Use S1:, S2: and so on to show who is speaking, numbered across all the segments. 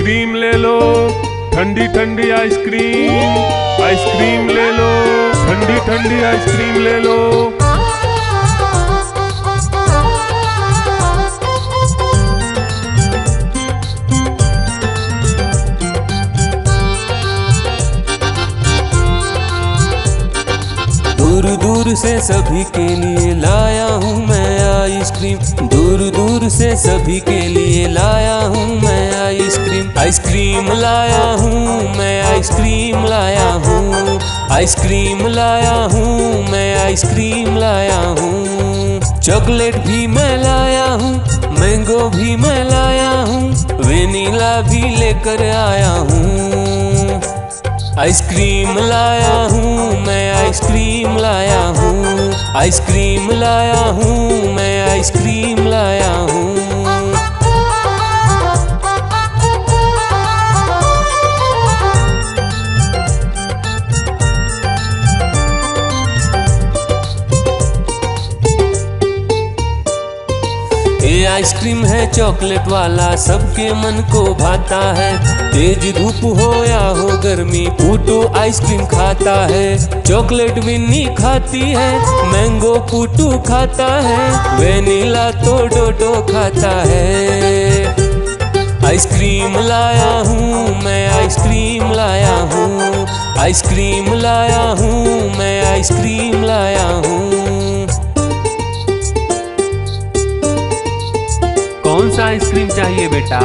S1: Ice cream ले लो, ठंडी ठंडी आइसक्रीम। आइसक्रीम ले लो, ठंडी ठंडी आइसक्रीम ले लो।
S2: दूर दूर से सभी के लिए लाया हूँ मैं आइसक्रीम। दूर दूर से सभी के लिए लाया हूँ मैं आइसक्रीम। आइसक्रीम लाया हूँ मैं, आइसक्रीम लाया हूँ। आइसक्रीम लाया हूँ मैं, आइसक्रीम लाया हूँ। चॉकलेट भी मैं लाया हूँ, मैंगो भी मैं लाया हूँ, वेनिला भी लेकर आया हूँ। आइसक्रीम लाया हूँ मैं, आइसक्रीम लाया हूँ। आइसक्रीम लाया हूँ मैं, आइसक्रीम लाया हूँ। ये आइसक्रीम है चॉकलेट वाला, सबके मन को भाता है। तेज धूप हो या हो गर्मी, पूटू आइसक्रीम खाता है। चॉकलेट विन्नी खाती है, मैंगो पूटू खाता है, वेनिला तो डोडो खाता है। आइसक्रीम लाया हूँ मैं, आइसक्रीम लाया हूँ। आइसक्रीम लाया हूँ मैं, आइसक्रीम लाया हूँ।
S1: कौन सा आइसक्रीम चाहिए बेटा?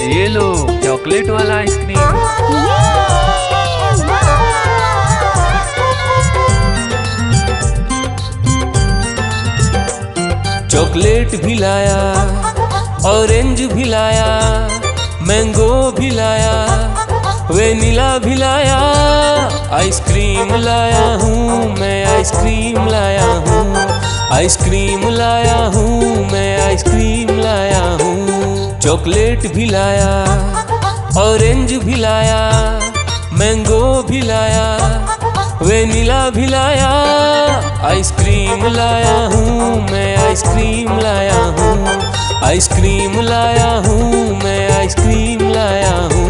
S1: ये लो चॉकलेट वाला आइसक्रीम।
S2: चॉकलेट भी लाया, ऑरेंज भी लाया, मैंगो भी लाया, वेनिला भी लाया। आइसक्रीम लाया हूँ मैं, आइसक्रीम लाया हूँ। आइसक्रीम लाया हूँ मैं, आइसक्रीम लाया हूँ। चॉकलेट भी लाया, ऑरेंज भी लाया, मैंगो भी लाया, वेनिला भी लाया। आइसक्रीम लाया हूँ मैं, आइसक्रीम लाया हूँ। आइसक्रीम लाया हूँ मैं, आइसक्रीम लाया हूँ।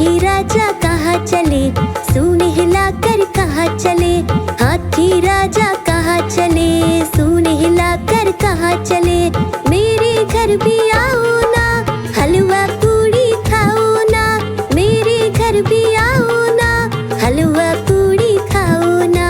S3: हाथी राजा कहाँ चले, सूंड हिलाकर कहाँ चले। हाथी राजा कहाँ चले, सूंड हिलाकर कहाँ चले। मेरे घर भी आओ ना, हलवा पूड़ी खाओ ना। मेरे घर भी आओ ना, हलवा पूड़ी खाओ ना।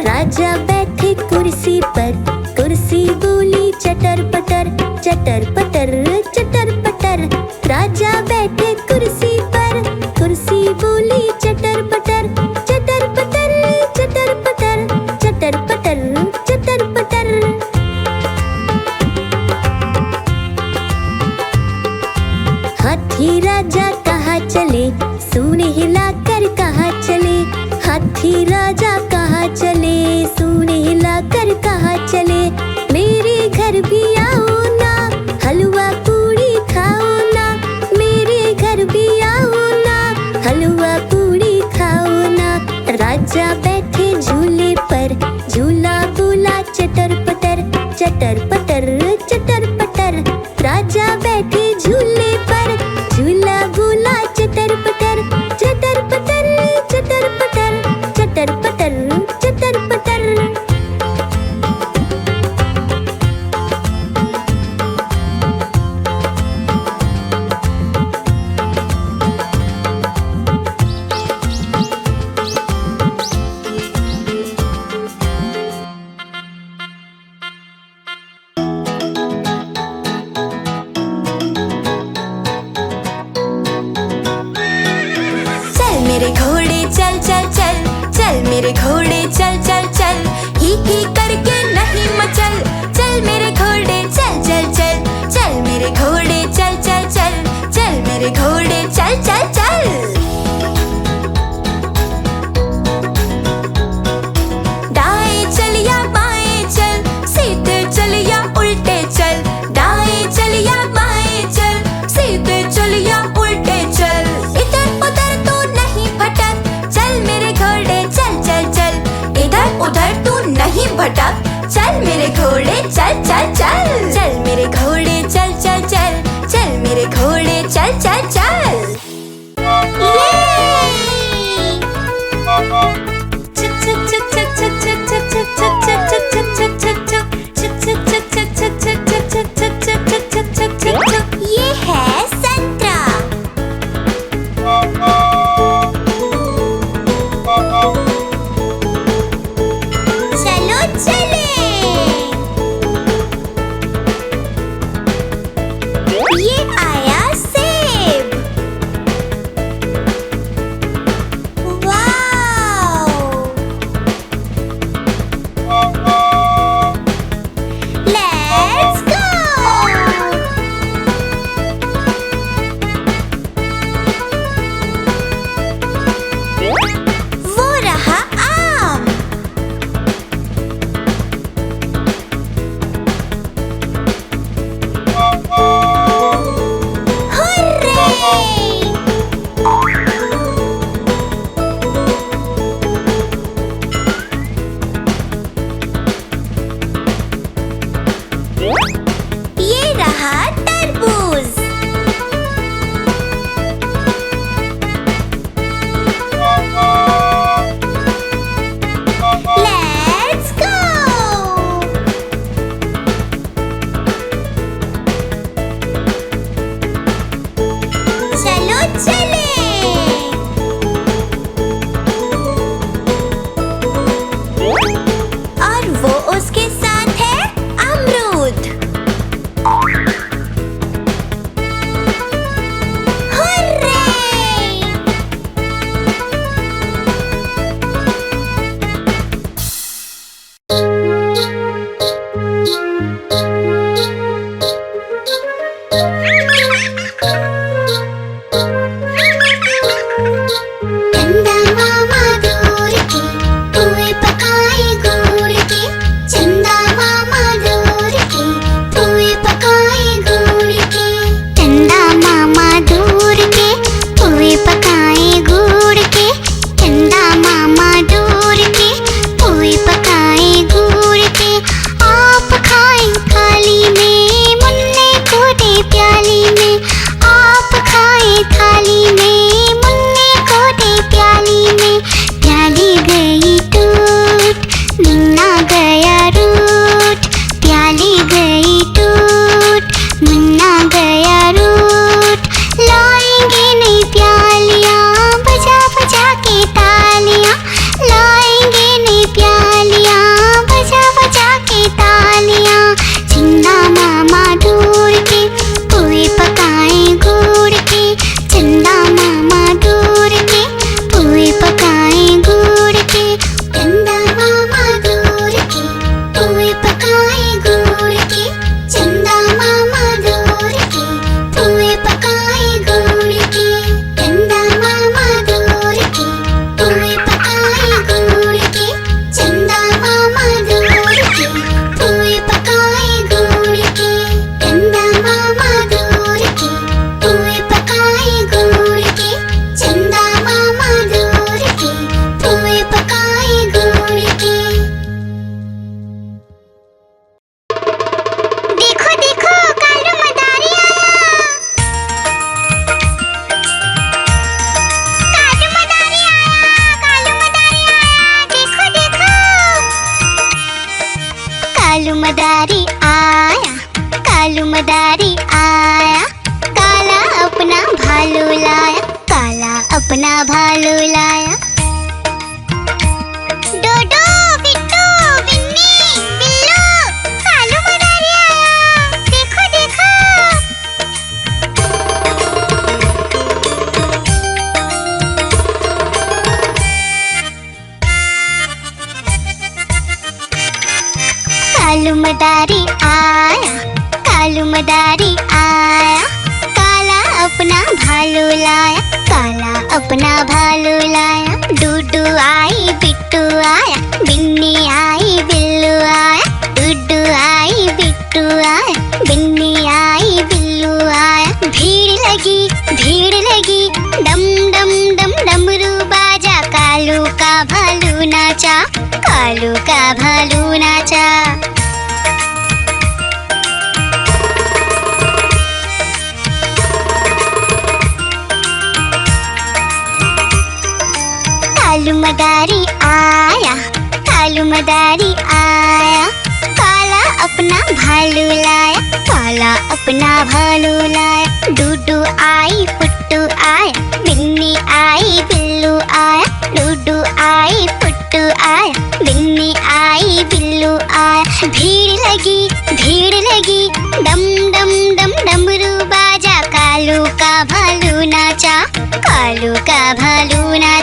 S3: राजा बैठे कुर्सी पर, कुर्सी बोली चटर पटर, चटर पटर, चटर पटर। राजा बैठे कुर्सी पर, कुर्सी बोली चटर पटर, चटर पटर, चटर पटर, चटर पटर, चटर पटर। हाथी राजा कहाँ चले, सूंड हिलाकर कहाँ चले। हाथी राजा कहाँ चले, सूंड हिलाकर कहाँ चले। मेरे घर भी आओ ना, हलवा पूड़ी खाओ ना। मेरे घर भी आओ ना, हलवा पूड़ी खाओ ना। राजा बैठे झूले पर, झूला बोला चटर पटर, चटर पटर, चटर पटर। राजा बैठे झूले पर, झूला बोला चटर पटर, चटर पटर, चटर पटर, चटर पटर, चटर पटर।
S4: चल मेरे घोड़े चल चल चल, चल मेरे घोड़े चल चल चल। ही करके नहीं मचल, चल मेरे घोड़े चल चल चल। चल मेरे घोड़े चल चल चल, चल मेरे घोड़े चल चल चल। दाएं चल या बाएं चल, सीधे चल या उल्टे चल। दाएं चल या बाएं चल, सीधे चल या उल्टे चल। इधर उधर तो नहीं भटक, चल मेरे घोड़े चल चल चल। इधर
S3: मदारी आया, काला अपना भालू लाया, काला अपना भालू लाया। डोडो, बिट्टू, बिन्नी, बिल्लू, कालू मदारी आया, देखो देखो। कालू मदारी आया, कालू मदारी आया, काला अपना भालू लाया, काला अपना भालू लाया। डूडू आई बिट्टू आया, बिन्नी आई बिल्लू आया, डूडू आई बिट्टू आया, बिन्नी आई बिल्लू आया। भीड़ लगी, डम डम डम डमरू बाजा, कालू का भालू नाचा, कालू का भालू नाचा। कालू मदारी आया, कालू मदारी आया, काला अपना भालू लाया, काला अपना भालू लाया। डूडू आई पुट्टू आया, बिन्नी आई बिल्लू आया, डूडू आई पुट्टू आया, बिन्नी आई बिल्लू आया। भीड़ लगी, डम डम डम डमरू बाजा, कालू का भालू नाचा, कालू का भालू नाचा।